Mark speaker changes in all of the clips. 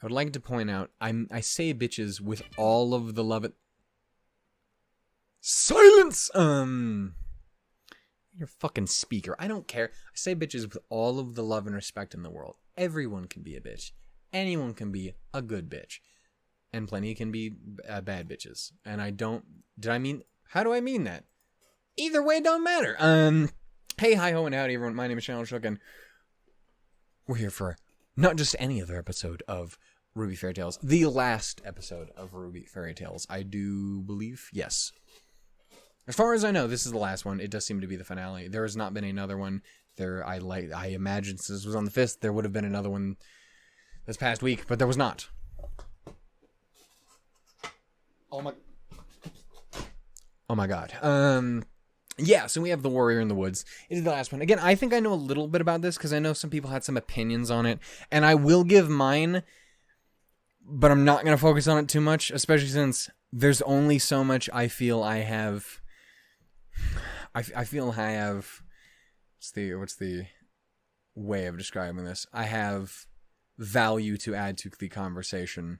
Speaker 1: I would like to point out, I say bitches with all of the love it. Silence! Your fucking speaker. I don't care. I say bitches with all of the love and respect in the world. Everyone can be a bitch. Anyone can be a good bitch. And plenty can be bad bitches. And I don't... How do I mean that? Either way, it don't matter. Hey, hi, ho, and howdy, everyone. My name is Channel Shook, and we're here for not just any other episode of RWBY Fairy Tales. The last episode of RWBY Fairy Tales. I do believe. Yes. As far as I know, this is the last one. It does seem to be the finale. There has not been another one. I imagine since this was on the 5th, there would have been another one this past week, but there was not. Oh my god. Yeah, so we have The Warrior in the Woods. It is the last one. Again, I think I know a little bit about this because I know some people had some opinions on it, and I will give mine, but I'm not going to focus on it too much, especially since there's only so much I feel I have. I feel I have. What's the way of describing this? I have value to add to the conversation.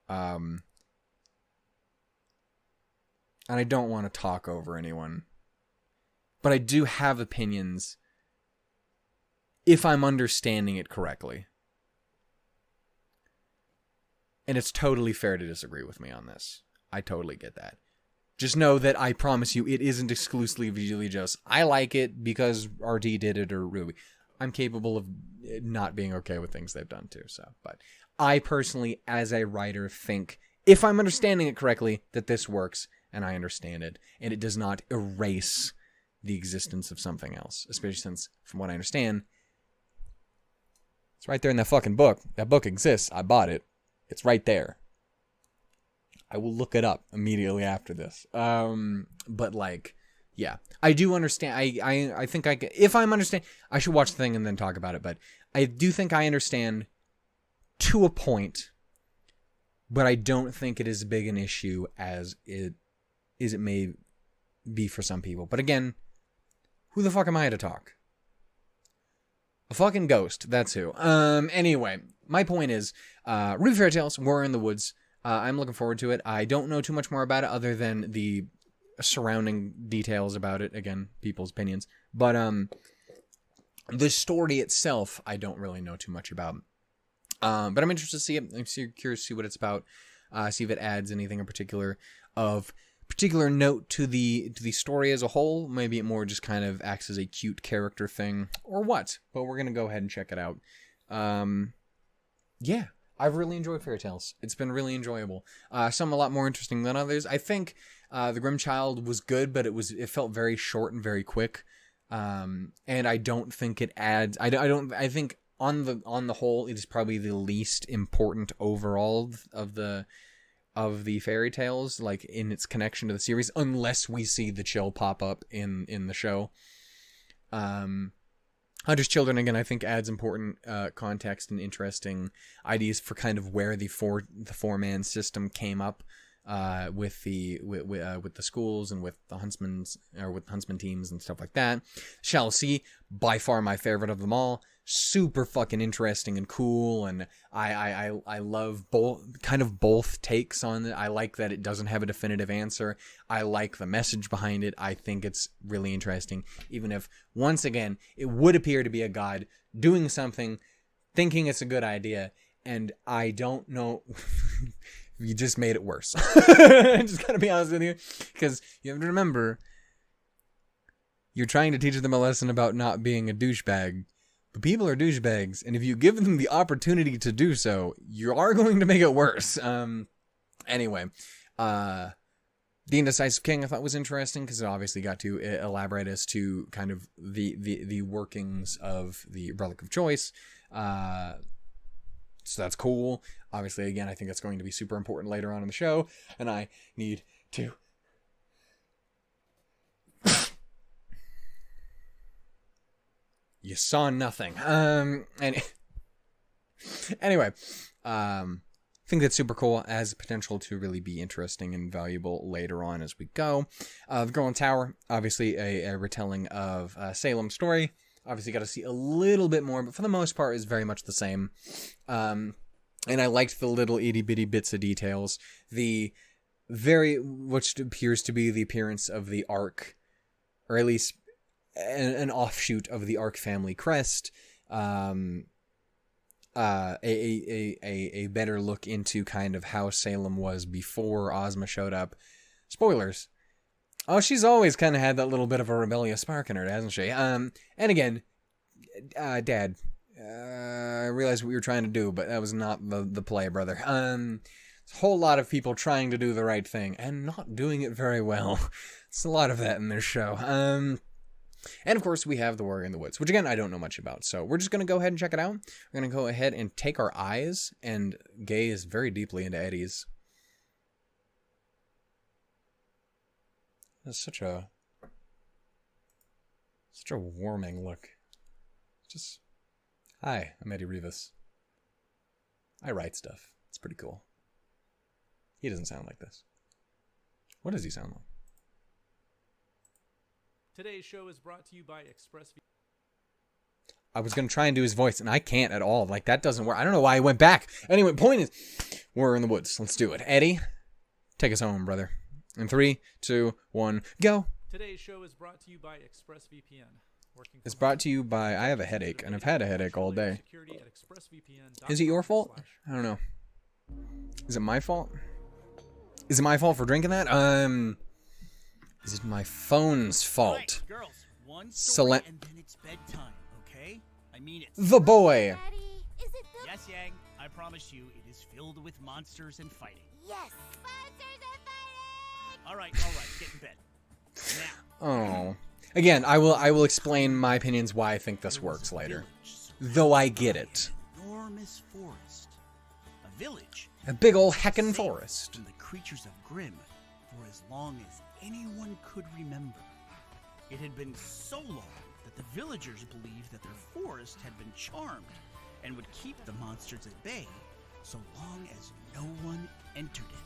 Speaker 1: And I don't want to talk over anyone. But I do have opinions if I'm understanding it correctly. And it's totally fair to disagree with me on this. I totally get that. Just know that I promise you it isn't exclusively just, I like it because RT did it or RWBY. I'm capable of not being okay with things they've done too. But I personally, as a writer, think, if I'm understanding it correctly, that this works and I understand it. And it does not erase the existence of something else. Especially since, from what I understand, it's right there in that fucking book. That book exists. I bought it. It's right there. I will look it up immediately after this. But like, yeah, I do understand. I think if I'm understand, I should watch the thing and then talk about it. But I do think I understand to a point, but I don't think it is as big an issue as it may be for some people. But again, who the fuck am I to talk? A fucking ghost. That's who. Anyway, my point is, RWBY Fairy Tales, Warrior in the Woods. I'm looking forward to it. I don't know too much more about it other than the surrounding details about it. Again, people's opinions. But the story itself, I don't really know too much about. But I'm interested to see it. I'm curious to see what it's about. See if it adds anything in particular of particular note to the story as a whole. Maybe it more just kind of acts as a cute character thing or what. But we're gonna go ahead and check it out. Yeah. I've really enjoyed Fairy Tales. It's been really enjoyable. Some a lot more interesting than others. I think The Grim Child was good, but it felt very short and very quick. And I don't think it adds. I think on the whole, it is probably the least important overall of the fairy tales, like in its connection to the series, unless we see the chill pop up in the show. Hunter's Children, again, I think adds important context and interesting ideas for kind of where the four-man system came up with the schools and with the huntsman teams and stuff like that. Shall See, by far my favorite of them all. Super fucking interesting and cool, and I love both takes on it. I like that it doesn't have a definitive answer. I like the message behind it. I think it's really interesting, even if, once again, it would appear to be a god doing something, thinking it's a good idea, and I don't know. You just made it worse. I just gotta be honest with you, because you have to remember, you're trying to teach them a lesson about not being a douchebag. But people are douchebags, and if you give them the opportunity to do so, you are going to make it worse. Anyway, The Indecisive King I thought was interesting, because it obviously got to elaborate as to kind of the workings of the Relic of Choice. So that's cool. Obviously, again, I think that's going to be super important later on in the show, and I need to... You saw nothing. Anyway, I think that's super cool. Has potential to really be interesting and valuable later on as we go. The Girl in the Tower, obviously a retelling of Salem's story. Obviously got to see a little bit more, but for the most part is very much the same. And I liked the little itty bitty bits of details. Which appears to be the appearance of the Ark, or at least an offshoot of the Ark family crest. A better look into kind of how Salem was before Ozma showed up. Spoilers. Oh, she's always kind of had that little bit of a rebellious spark in her, hasn't she? And again, Dad, I realized what you were trying to do, but that was not the play, brother. It's a whole lot of people trying to do the right thing and not doing it very well. It's a lot of that in this show. And of course, we have The Warrior in the Woods, which again, I don't know much about. So we're just going to go ahead and check it out. We're going to go ahead and take our eyes and gaze very deeply into Eddie's. That's such a warming look. Just, hi, I'm Eddie Rivas. I write stuff. It's pretty cool. He doesn't sound like this. What does he sound like?
Speaker 2: Today's show is brought to you by ExpressVPN.
Speaker 1: I was going to try and do his voice, and I can't at all. Like, that doesn't work. I don't know why I went back. Anyway, point is, we're in the woods. Let's do it. Eddie, take us home, brother. In 3, 2, 1, go.
Speaker 2: Today's show is brought to you by ExpressVPN.
Speaker 1: It's brought to you by, I have a headache, and I've had a headache all day. Is it your fault? I don't know. Is it my fault? Is it my fault for drinking that? Is it my phone's fault?
Speaker 3: Right, girls, one story and then it's bedtime, okay? I mean it's
Speaker 1: The Boy.
Speaker 4: Daddy, is it the...
Speaker 3: Yes, Yang, I promise you, it is filled with monsters and fighting.
Speaker 4: Yes! Monsters are fighting!
Speaker 3: All right, get in bed. Now.
Speaker 1: Oh. Again, I will explain my opinions why I think this works later. Though I get it.
Speaker 3: An enormous forest. A village.
Speaker 1: A big ol' heckin' forest.
Speaker 3: From the creatures of Grimm for as long as anyone could remember. It had been so long that the villagers believed that their forest had been charmed and would keep the monsters at bay so long as no one entered it.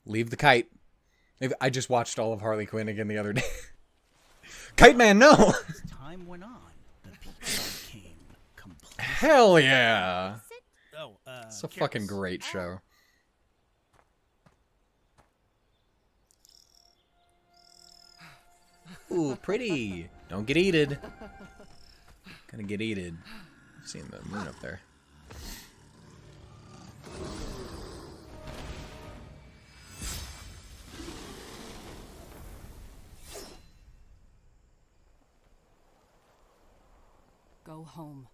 Speaker 1: Leave the kite. I just watched all of Harley Quinn again the other day. Kite Man, no!
Speaker 3: As time went on, the people became complacent.
Speaker 1: Hell yeah!
Speaker 3: Oh,
Speaker 1: It's a fucking great show. Ooh, pretty. Don't get eated. Gonna get eated. Seeing the moon up there.
Speaker 5: Go home.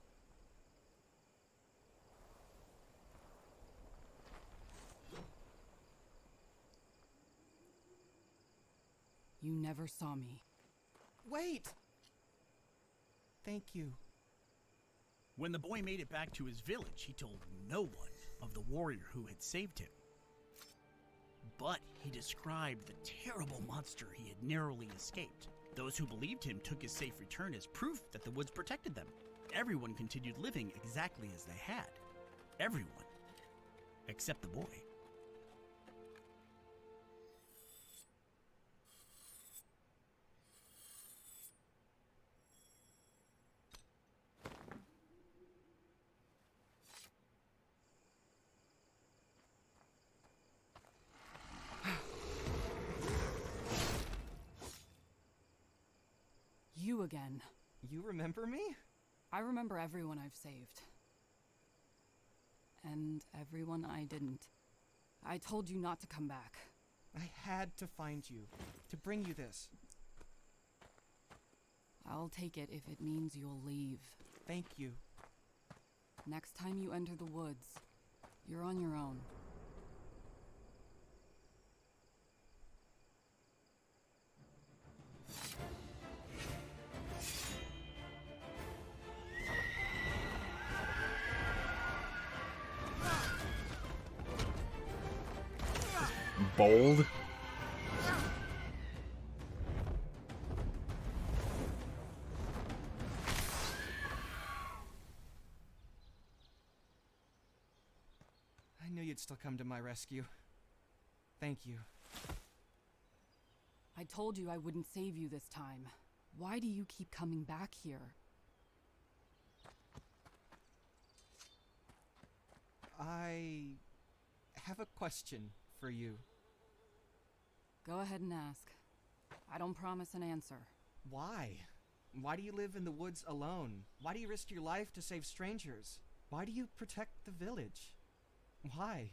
Speaker 5: You never saw me.
Speaker 6: Wait! Thank you.
Speaker 3: When the boy made it back to his village, he told no one of the warrior who had saved him. But he described the terrible monster he had narrowly escaped. Those who believed him took his safe return as proof that the woods protected them. Everyone continued living exactly as they had. Everyone. Except the boy.
Speaker 5: You again.
Speaker 6: You remember me?
Speaker 5: I remember everyone I've saved. And everyone I didn't. I told you not to come back.
Speaker 6: I had to find you, to bring you this.
Speaker 5: I'll take it if it means you'll leave.
Speaker 6: Thank you.
Speaker 5: Next time you enter the woods, you're on your own.
Speaker 1: Bold.
Speaker 6: I knew you'd still come to my rescue. Thank you.
Speaker 5: I told you I wouldn't save you this time. Why do you keep coming back here?
Speaker 6: I have a question for you.
Speaker 5: Go ahead and ask. I don't promise an answer.
Speaker 6: Why? Why do you live in the woods alone? Why do you risk your life to save strangers? Why do you protect the village? Why?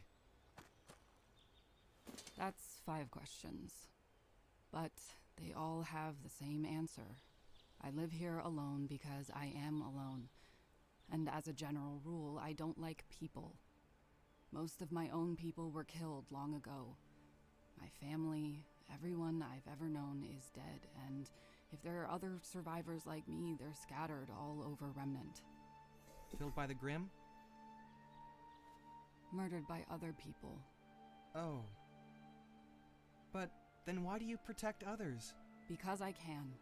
Speaker 5: That's 5 questions. But they all have the same answer. I live here alone because I am alone. And as a general rule, I don't like people. Most of my own people were killed long ago. My family, everyone I've ever known is dead, and if there are other survivors like me, they're scattered all over Remnant.
Speaker 6: Killed by the Grimm?
Speaker 5: Murdered by other people.
Speaker 6: Oh. But then why do you protect others?
Speaker 5: Because I can.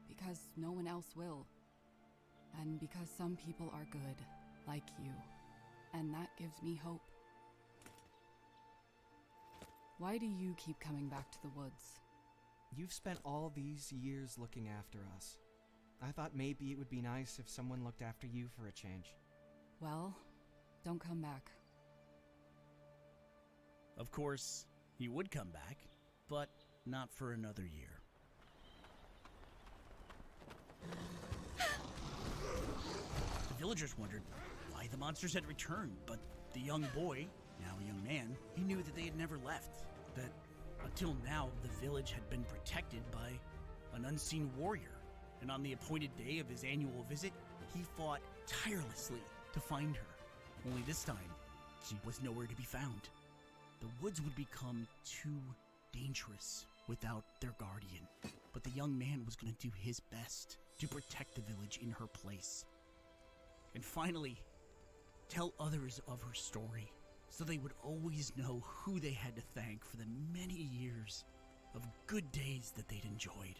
Speaker 5: Because no one else will. And because some people are good, like you. And that gives me hope. Why do you keep coming back to the woods?
Speaker 6: You've spent all these years looking after us. I thought maybe it would be nice if someone looked after you for a change.
Speaker 5: Well, don't come back.
Speaker 3: Of course, he would come back, but not for another year. The villagers wondered why the monsters had returned, but the young boy, now a young man, he knew that they had never left. That until now, the village had been protected by an unseen warrior. And on the appointed day of his annual visit, he fought tirelessly to find her. Only this time, she was nowhere to be found. The woods would become too dangerous without their guardian. But the young man was going to do his best to protect the village in her place. And finally, tell others of her story, so they would always know who they had to thank for the many years of good days that they'd enjoyed.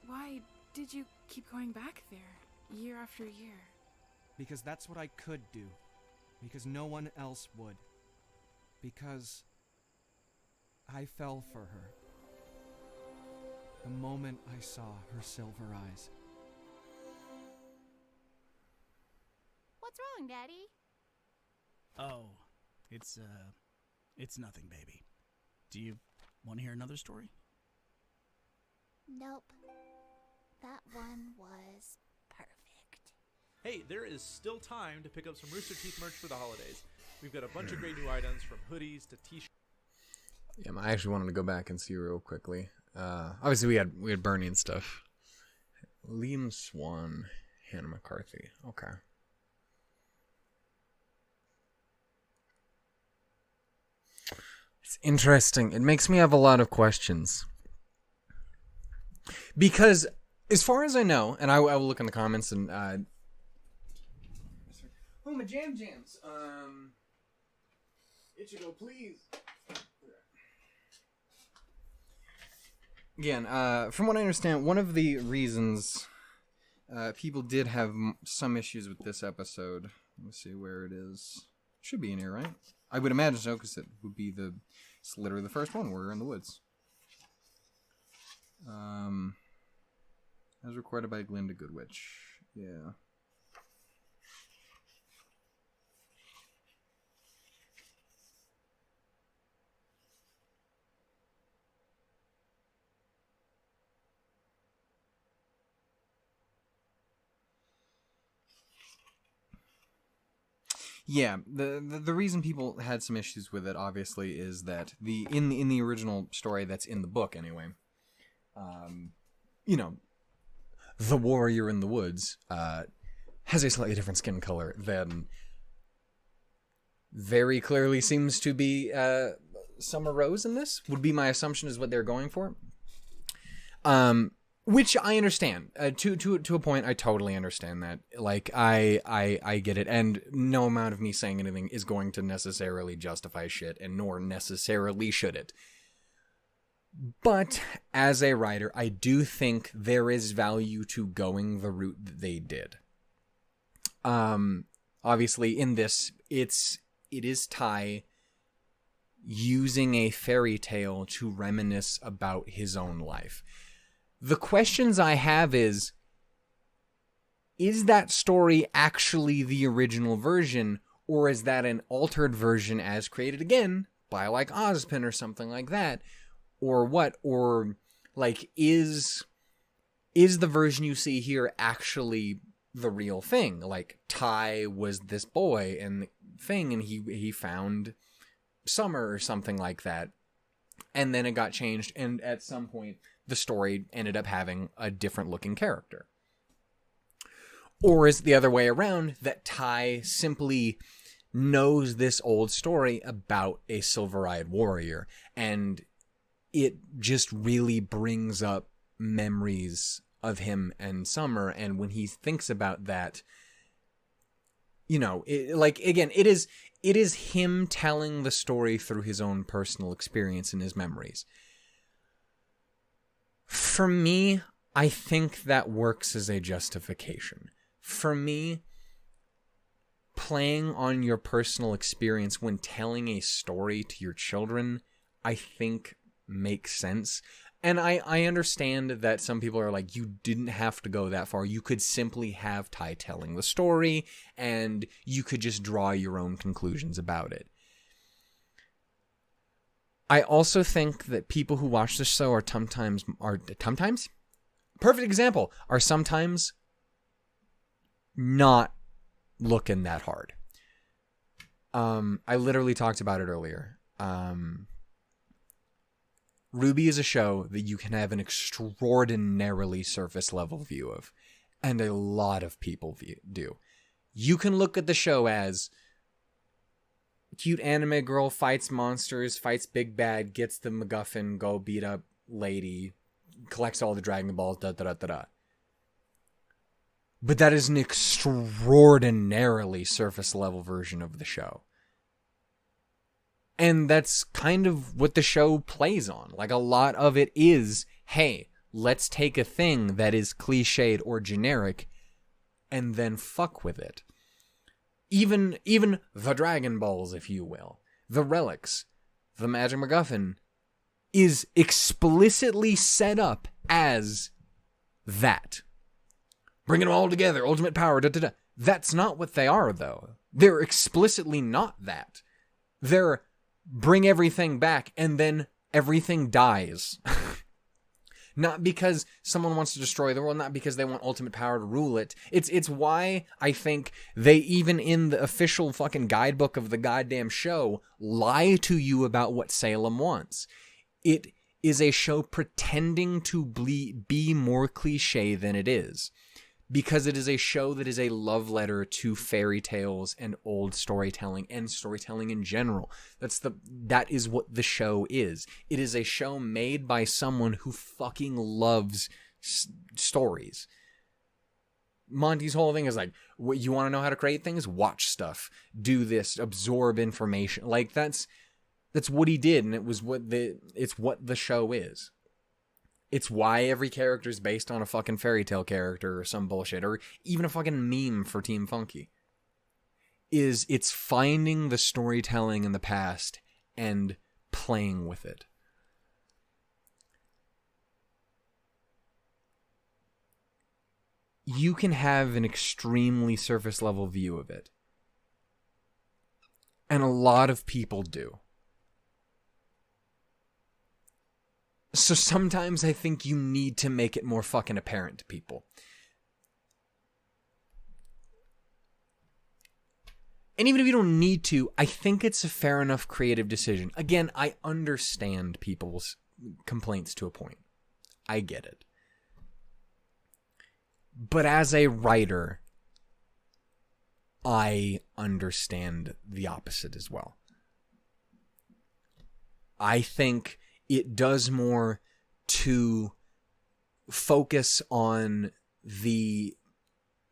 Speaker 7: Why did you keep going back there, year after year?
Speaker 6: Because that's what I could do. Because no one else would. Because I fell for her. The moment I saw her silver eyes.
Speaker 4: What's wrong, Daddy?
Speaker 3: Oh, it's nothing, baby. Do you want to hear another story?
Speaker 4: Nope. That one was perfect.
Speaker 2: Hey, there is still time to pick up some Rooster Teeth merch for the holidays. We've got a bunch of great new items, from hoodies to t-shirts.
Speaker 1: Yeah, I actually wanted to go back and see real quickly. Obviously, we had Bernie and stuff. Liam Swan, Hannah McCarthy. Okay. It's interesting. It makes me have a lot of questions. Because, as far as I know, and I will look in the comments and... oh, my jams. Ichigo, please. Again, from what I understand, one of the reasons people did have some issues with this episode... Let me see where it is. Should be in here, right? I would imagine so, because it would be it's literally the first one. We're in the woods. As recorded by Glinda Goodwitch. Yeah. Yeah, the reason people had some issues with it, obviously, is that in the original story that's in the book anyway, the warrior in the woods has a slightly different skin color than very clearly seems to be Summer Rose in this. Would be my assumption is what they're going for. Which I understand. To a point, I totally understand that. Like, I get it. And no amount of me saying anything is going to necessarily justify shit, and nor necessarily should it. But, as a writer, I do think there is value to going the route that they did. Obviously, in this, it is Tai using a fairy tale to reminisce about his own life. The questions I have is that story actually the original version, or is that an altered version as created again by like Ozpin or something like that? Or what? Or like is the version you see here actually the real thing? Like Ty was this boy and thing, and he found Summer or something like that, and then it got changed, and at some point the story ended up having a different looking character. Or is it the other way around, that Ty simply knows this old story about a silver-eyed warrior, and it just really brings up memories of him and Summer, and when he thinks about that, you know, it is him telling the story through his own personal experience and his memories. For me, I think that works as a justification. For me, playing on your personal experience when telling a story to your children, I think makes sense. And I understand that some people are like, you didn't have to go that far. You could simply have Ty telling the story, and you could just draw your own conclusions about it. I also think that people who watch this show are sometimes not looking that hard. I literally talked about it earlier. RWBY is a show that you can have an extraordinarily surface level view of, and a lot of people do. You can look at the show as cute anime girl fights monsters, fights big bad, gets the MacGuffin, go beat up lady, collects all the Dragon Balls, da-da-da-da-da. But that is an extraordinarily surface level version of the show. And that's kind of what the show plays on. Like, a lot of it is, hey, let's take a thing that is cliched or generic and then fuck with it. Even the Dragon Balls, if you will, the relics, the Magic MacGuffin, is explicitly set up as that. Bring it all together, ultimate power, da-da-da. That's not what they are, though. They're explicitly not that. They're bring everything back, and then everything dies. Not because someone wants to destroy the world, not because they want ultimate power to rule it. It's why I think they, even in the official fucking guidebook of the goddamn show, lie to you about what Salem wants. It is a show pretending to be more cliche than it is. Because it is a show that is a love letter to fairy tales and old storytelling and storytelling in general. That is what the show is. It is a show made by someone who fucking loves stories. Monty's whole thing is like, what, you want to know how to create things? Watch stuff. Do this. Absorb information. Like, that's what he did, and it's what the show is. It's why every character is based on a fucking fairy tale character or some bullshit, or even a fucking meme for Team Funky. It's finding the storytelling in the past and playing with it. You can have an extremely surface level view of it. And a lot of people do. So sometimes I think you need to make it more fucking apparent to people. And even if you don't need to, I think it's a fair enough creative decision. Again, I understand people's complaints to a point. I get it. But as a writer, I understand the opposite as well. I think it does more to focus on the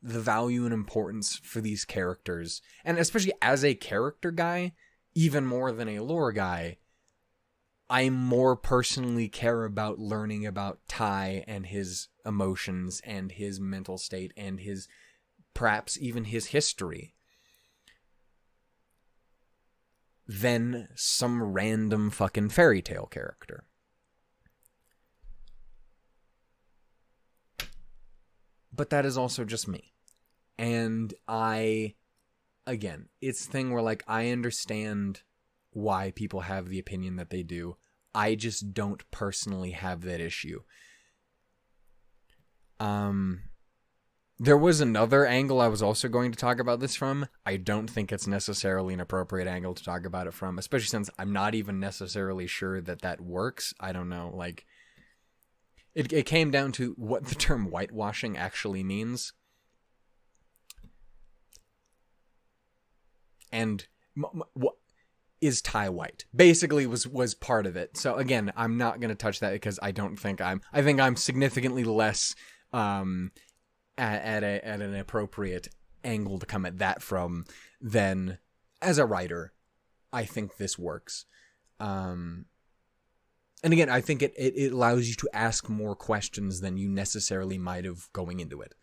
Speaker 1: value and importance for these characters. And especially as a character guy, even more than a lore guy, I more personally care about learning about Ty and his emotions and his mental state and his, perhaps even his history, than some random fucking fairy tale character. But that is also just me. And again, it's the thing where, like, I understand why people have the opinion that they do. I just don't personally have that issue. There was another angle I was also going to talk about this from. I don't think it's necessarily an appropriate angle to talk about it from, especially since I'm not even necessarily sure that works. I don't know, like, it came down to what the term whitewashing actually means. And what is Ty white? Basically was part of it. So again, I'm not going to touch that because I think I'm significantly less at an appropriate angle to come at that from than as a writer. I think this works. And again, I think it allows you to ask more questions than you necessarily might have going into it.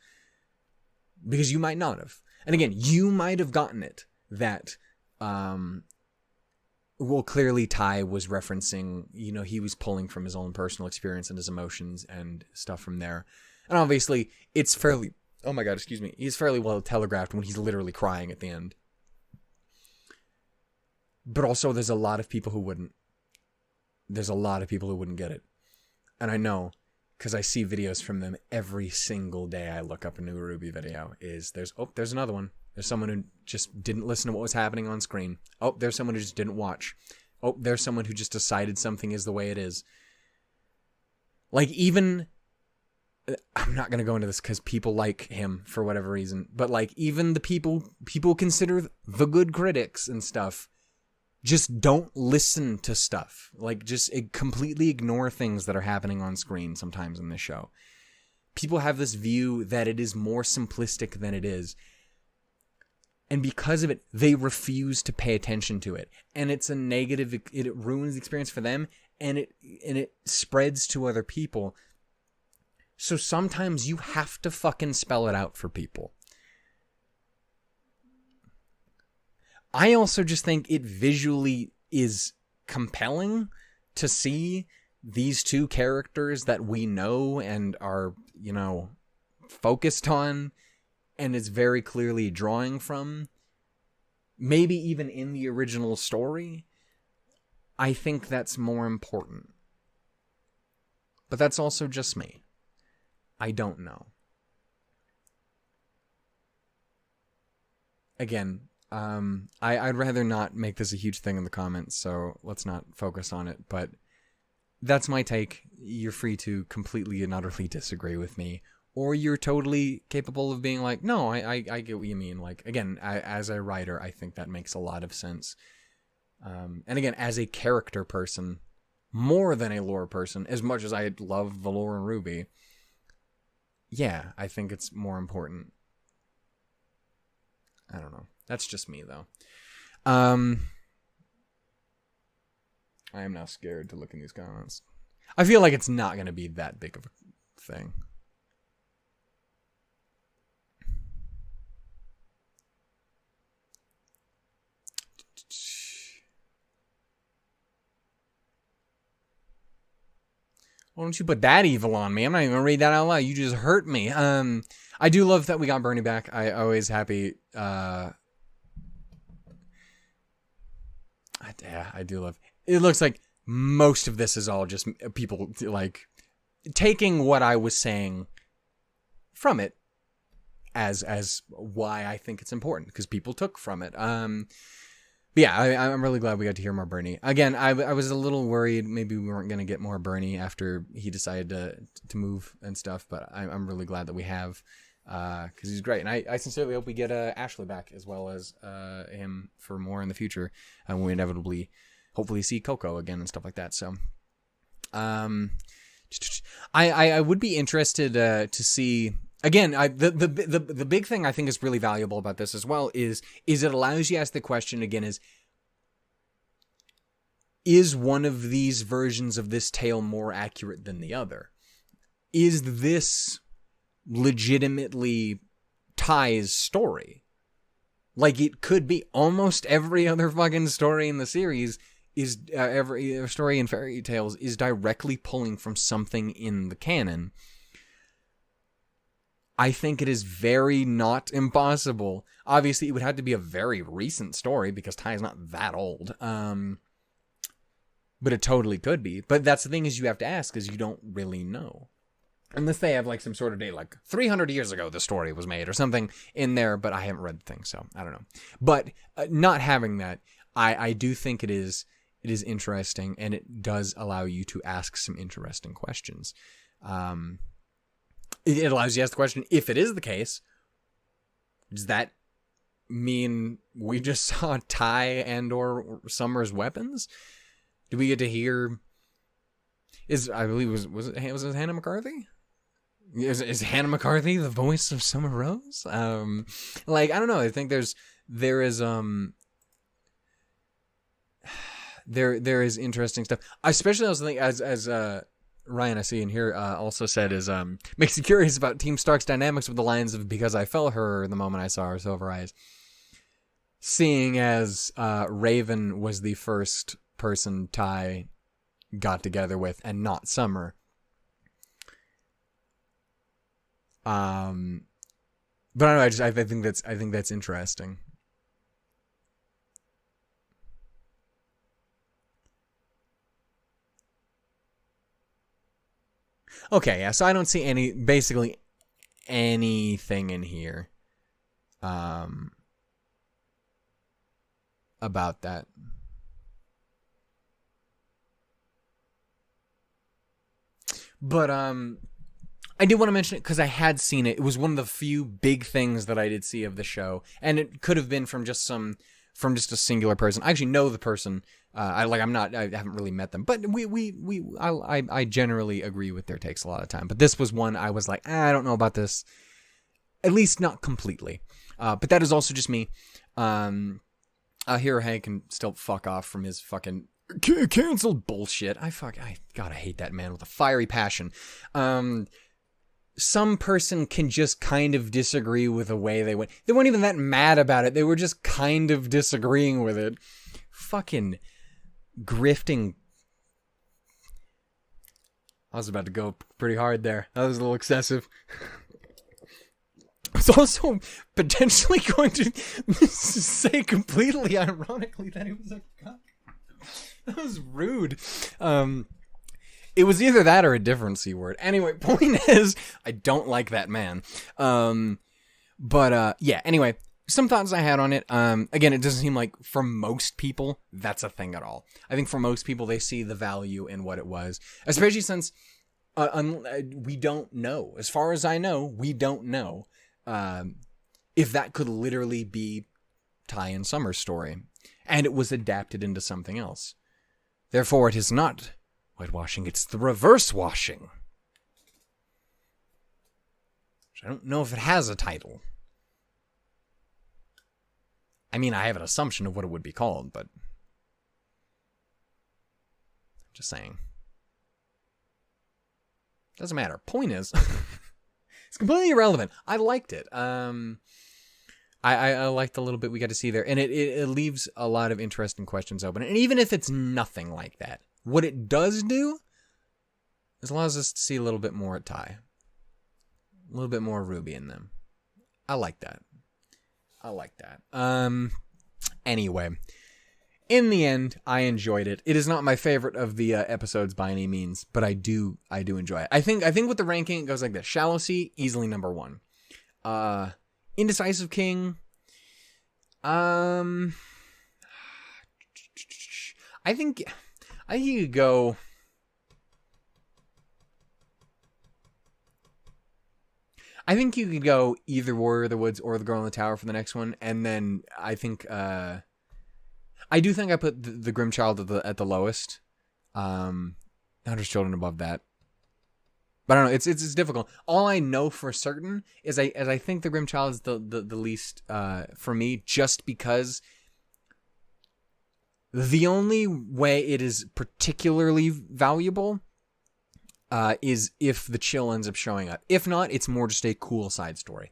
Speaker 1: Because you might not have. And again, you might have gotten it that, well, clearly Ty was referencing, he was pulling from his own personal experience and his emotions and stuff from there. And obviously, it's fairly, oh my god, excuse me, he's fairly well telegraphed when he's literally crying at the end. But also, there's a lot of people who wouldn't. There's a lot of people who wouldn't get it. And I know, because I see videos from them every single day I look up a new RWBY video, there's another one. There's someone who just didn't listen to what was happening on screen. Oh, there's someone who just didn't watch. Oh, there's someone who just decided something is the way it is. Like, even, I'm not going to go into this because people like him for whatever reason, but like, even the people consider the good critics and stuff, just don't listen to stuff. Like, just completely ignore things that are happening on screen sometimes in this show. People have this view that it is more simplistic than it is. And because of it, they refuse to pay attention to it. And it's a negative, it ruins the experience for them, and it spreads to other people. So sometimes you have to fucking spell it out for people. I also just think it visually is compelling to see these two characters that we know and are, focused on, and it's very clearly drawing from, maybe even in the original story. I think that's more important. But that's also just me. I don't know. Again, I'd rather not make this a huge thing in the comments, so let's not focus on it, but that's my take. You're free to completely and utterly disagree with me, or you're totally capable of being like, no, I get what you mean. Like, again, as a writer, I think that makes a lot of sense. And again, as a character person, more than a lore person, as much as I love the lore in RWBY, yeah, I think it's more important. I don't know. That's just me, though. I am now scared to look in these comments. I feel like it's not going to be that big of a thing. Why don't you put that evil on me? I'm not even going to read that out loud. You just hurt me. I do love that we got Bernie back. I always happy. Yeah, I do love. It looks like most of this is all just people like taking what I was saying from it as why I think it's important, because people took from it. But yeah, I'm really glad we got to hear more Bernie. Again, I was a little worried maybe we weren't going to get more Bernie after he decided to move and stuff, but I'm really glad that we have, because he's great. And I sincerely hope we get Ashley back as well as him for more in the future, when we inevitably, hopefully, see Coco again and stuff like that. So, I would be interested to see. Again, the big thing I think is really valuable about this as well is it allows you to ask the question again, is one of these versions of this tale more accurate than the other? Is this legitimately Ty's story? Like, it could be. Almost every other fucking story in the series is, every story in fairy tales is directly pulling from something in the canon. I think it is very not impossible. Obviously, it would have to be a very recent story because Tai is not that old. But it totally could be. But that's the thing is you have to ask because you don't really know. Unless they have like some sort of date, like 300 years ago the story was made or something in there, but I haven't read the thing, so I don't know. But not having that, I do think it is interesting, and it does allow you to ask some interesting questions. It allows you to ask the question, if it is the case, does that mean we just saw Tai and or Summer's weapons? Do we get to hear? I believe was it Hannah McCarthy? Is Hannah McCarthy the voice of Summer Rose? Like I don't know. I think there is interesting stuff. I especially also think as Ryan I see in here also said is makes you curious about Team Stark's dynamics with the lines of because I felt her the moment I saw her silver eyes. Seeing as Raven was the first person Tai got together with and not Summer. But I don't know, I think that's interesting. Okay, yeah, so I don't see basically anything in here about that. But I did want to mention it because I had seen it. It was one of the few big things that I did see of the show, and it could have been from just a singular person. I actually know the person. I haven't really met them, but I generally agree with their takes a lot of time. But this was one I was like, I don't know about this, at least not completely. But that is also just me. Hero Hank can still fuck off from his fucking canceled bullshit. I hate that man with a fiery passion. Some person can just kind of disagree with the way they went. They weren't even that mad about it. They were just kind of disagreeing with it. Fucking grifting. I was about to go pretty hard there. That was a little excessive. I was also potentially going to say completely ironically that he was a cuck. That was rude. It was either that or a different C word. Anyway, point is, I don't like that man. Yeah, anyway, some thoughts I had on it. Again, it doesn't seem like for most people that's a thing at all. I think for most people, they see the value in what it was, especially since we don't know. As far as I know, we don't know if that could literally be Tai and Summer's story, and it was adapted into something else. Therefore, it is not whitewashing, it's the reverse washing. Which I don't know if it has a title. I mean, I have an assumption of what it would be called, but just saying. Doesn't matter. Point is, it's completely irrelevant. I liked it. I liked the little bit we got to see there, and it leaves a lot of interesting questions open. And even if it's nothing like that, what it does do is allows us to see a little bit more at Tai. A little bit more RWBY in them. I like that. Anyway, in the end, I enjoyed it. It is not my favorite of the episodes by any means, but I do enjoy it. I think with the ranking, it goes like this. Shallow Sea, easily number 1. Indecisive King, I think you could go. I think you could go either Warrior of the Woods or The Girl in the Tower for the next one, and then I think I do think I put the Grim Child at the lowest. Hunter's Children above that. But I don't know. It's difficult. All I know for certain is I think the Grim Child is the least for me, just because the only way it is particularly valuable is if the chill ends up showing up. If not, it's more just a cool side story.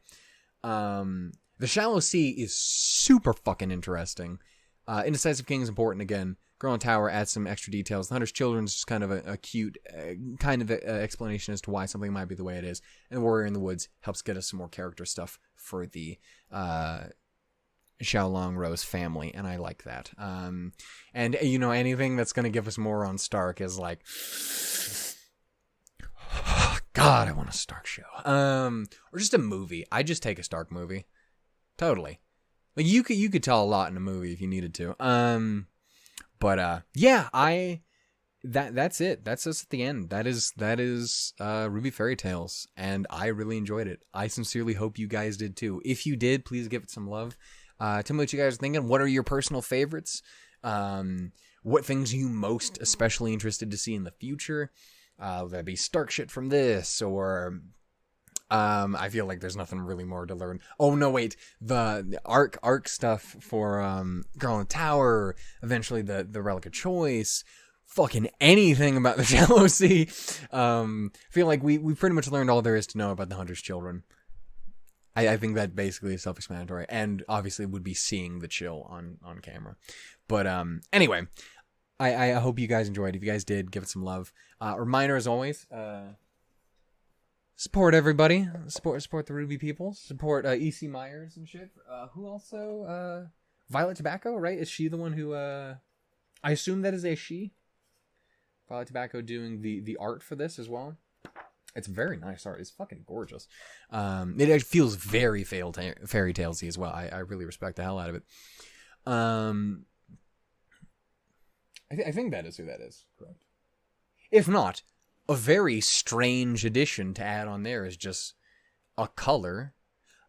Speaker 1: The Shallow Sea is super fucking interesting. Indecisive King is important again. Girl in Tower adds some extra details. The Hunter's Children is just kind of a cute explanation as to why something might be the way it is. And the Warrior in the Woods helps get us some more character stuff for the Xiaolong Rose family, and I like that. And, you know, anything that's going to give us more on Stark is like... God, I want a Stark show. Or just a movie. I'd just take a Stark movie. Totally. Like, you could tell a lot in a movie if you needed to. Yeah, that's it. That's us at the end. That is RWBY Fairy Tales, and I really enjoyed it. I sincerely hope you guys did too. If you did, please give it some love. Tell me what you guys are thinking. What are your personal favorites? What things are you most especially interested to see in the future? Will there be Stark shit from this, or I feel like there's nothing really more to learn. Oh no, wait, the arc stuff for Girl in the Tower, eventually the Relic of Choice, fucking anything about the Shallow Sea. I feel like we pretty much learned all there is to know about the Hunter's Children. I think that basically is self-explanatory, and obviously would be seeing the chill on camera. But anyway, I hope you guys enjoyed. If you guys did, give it some love. Reminder as always, support everybody. Support the RWBY people. Support E.C. Myers and shit. Who also Violet Tobacco, right? Is she the one who I assume that is a she? Violet Tobacco doing the art for this as well. It's very nice art. It's fucking gorgeous. It feels very fairy talesy as well. I really respect the hell out of it. I think that is who that is. Correct. If not, a very strange addition to add on there is just a color.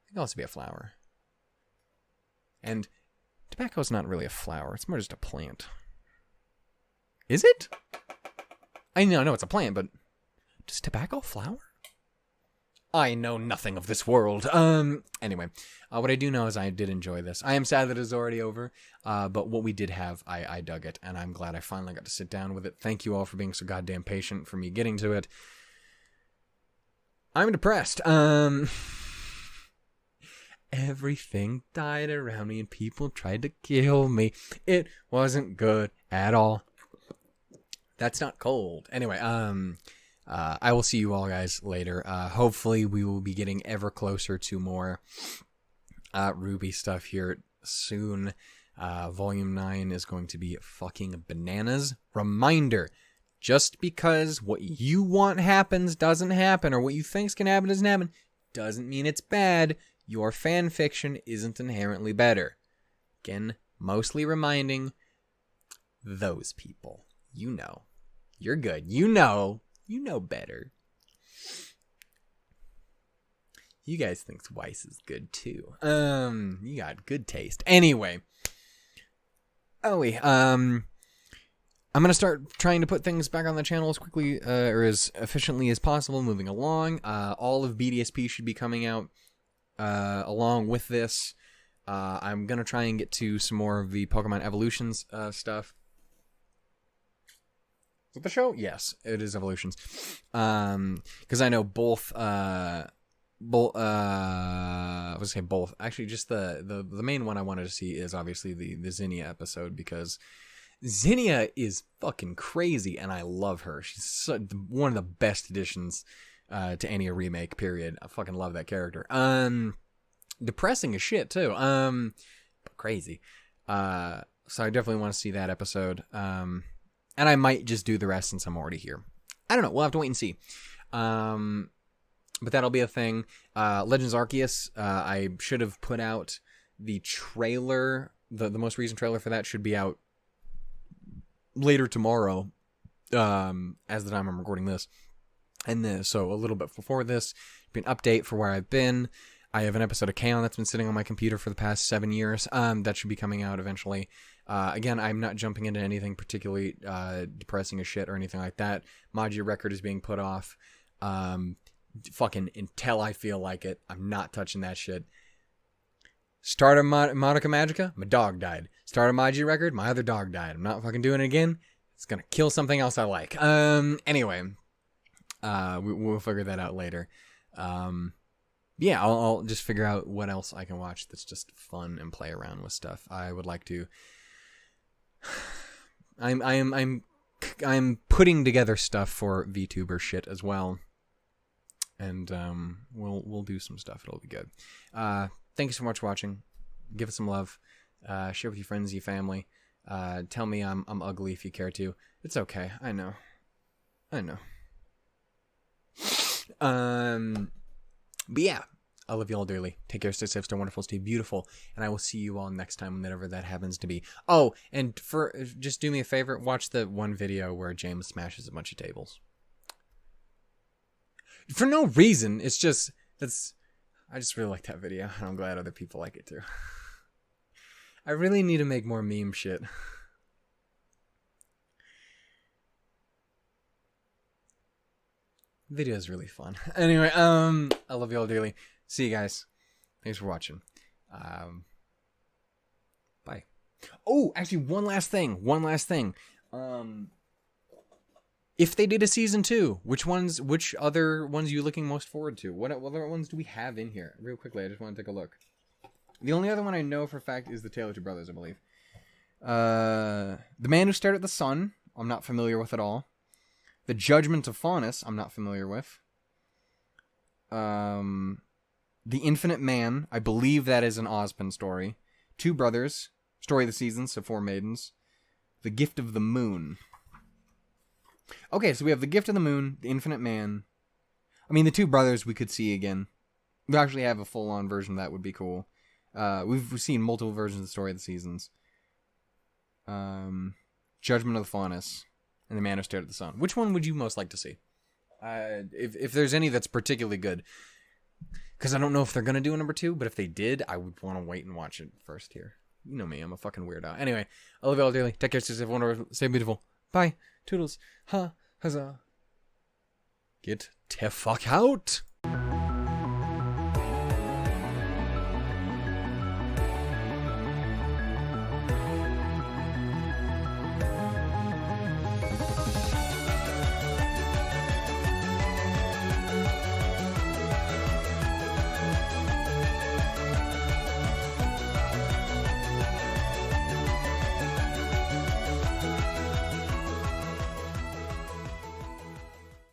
Speaker 1: It can also be a flower. And tobacco is not really a flower. It's more just a plant. Is it? I know it's a plant, but does tobacco flower? I know nothing of this world. Anyway, what I do know is I did enjoy this. I am sad that it's already over, but what we did have, I dug it, and I'm glad I finally got to sit down with it. Thank you all for being so goddamn patient for me getting to it. I'm depressed. Everything died around me and people tried to kill me. It wasn't good at all. That's not cold. Anyway, I will see you all guys later. Hopefully we will be getting ever closer to more RWBY stuff here soon. Volume 9 is going to be fucking bananas. Reminder, just because what you want happens doesn't happen, or what you think's gonna happen doesn't happen, doesn't mean it's bad. Your fan fiction isn't inherently better. Again, mostly reminding those people. You know. You're good. You know better. You guys think Weiss is good too. You got good taste. Anyway. I'm gonna start trying to put things back on the channel as quickly or as efficiently as possible, moving along. All of BDSP should be coming out along with this. I'm gonna try and get to some more of the Pokemon Evolutions stuff. Is it the show? Yes, it is Evolutions. Because I know both. I was say both. Actually, just the main one I wanted to see is obviously the Zinnia episode, because Zinnia is fucking crazy and I love her. She's one of the best additions to any remake. Period. I fucking love that character. Depressing as shit too. But crazy. So I definitely want to see that episode. And I might just do the rest since I'm already here. I don't know. We'll have to wait and see. But that'll be a thing. Legends Arceus, I should have put out the trailer. The most recent trailer for that should be out later tomorrow, as the time I'm recording this. And so a little bit before this, be an update for where I've been. I have an episode of Kaon that's been sitting on my computer for the past 7 years. That should be coming out eventually. Again, I'm not jumping into anything particularly depressing as shit or anything like that. Magia Record is being put off. Fucking until I feel like it. I'm not touching that shit. Started Monica Magica, my dog died. Started Magia Record, my other dog died. I'm not fucking doing it again. It's gonna kill something else I like. Anyway. We'll figure that out later. Yeah, I'll just figure out what else I can watch that's just fun and play around with stuff. I would like to I'm putting together stuff for VTuber shit as well. And we'll do some stuff. It'll be good. Thank you so much for watching. Give us some love. Share with your friends, your family. Tell me I'm ugly if you care to. It's okay. I know. But yeah, I love you all dearly. Take care, stay safe, stay wonderful, stay beautiful, and I will see you all next time, whenever that happens to be. Oh, and just do me a favor, watch the one video where James smashes a bunch of tables. For no reason, I just really like that video, and I'm glad other people like it too. I really need to make more meme shit. Video is really fun. Anyway, I love you all dearly. See you guys. Thanks for watching. Bye. Oh, actually, one last thing. If they did a season 2, which other ones are you looking most forward to? What other ones do we have in here? Real quickly, I just want to take a look. The only other one I know for a fact is the Tale of Two Brothers, I believe. The Man Who Stared at the Sun, I'm not familiar with at all. The Judgment of Faunus, I'm not familiar with. The Infinite Man, I believe that is an Ozpin story. Two Brothers, Story of the Seasons, so 4 maidens. The Gift of the Moon. Okay, so we have The Gift of the Moon, The Infinite Man. I mean, the Two Brothers we could see again. We actually have a full-on version, that would be cool. We've seen multiple versions of the Story of the Seasons. Judgment of the Faunus. And The Man Who Stared at the Sun. Which one would you most like to see? If there's any that's particularly good. Because I don't know if they're going to do a number 2, but if they did, I would want to wait and watch it first here. You know me, I'm a fucking weirdo. Anyway, I love you all dearly. Take care, stay safe, wonderful, stay beautiful. Bye. Toodles. Ha. Huzzah. Get the fuck out.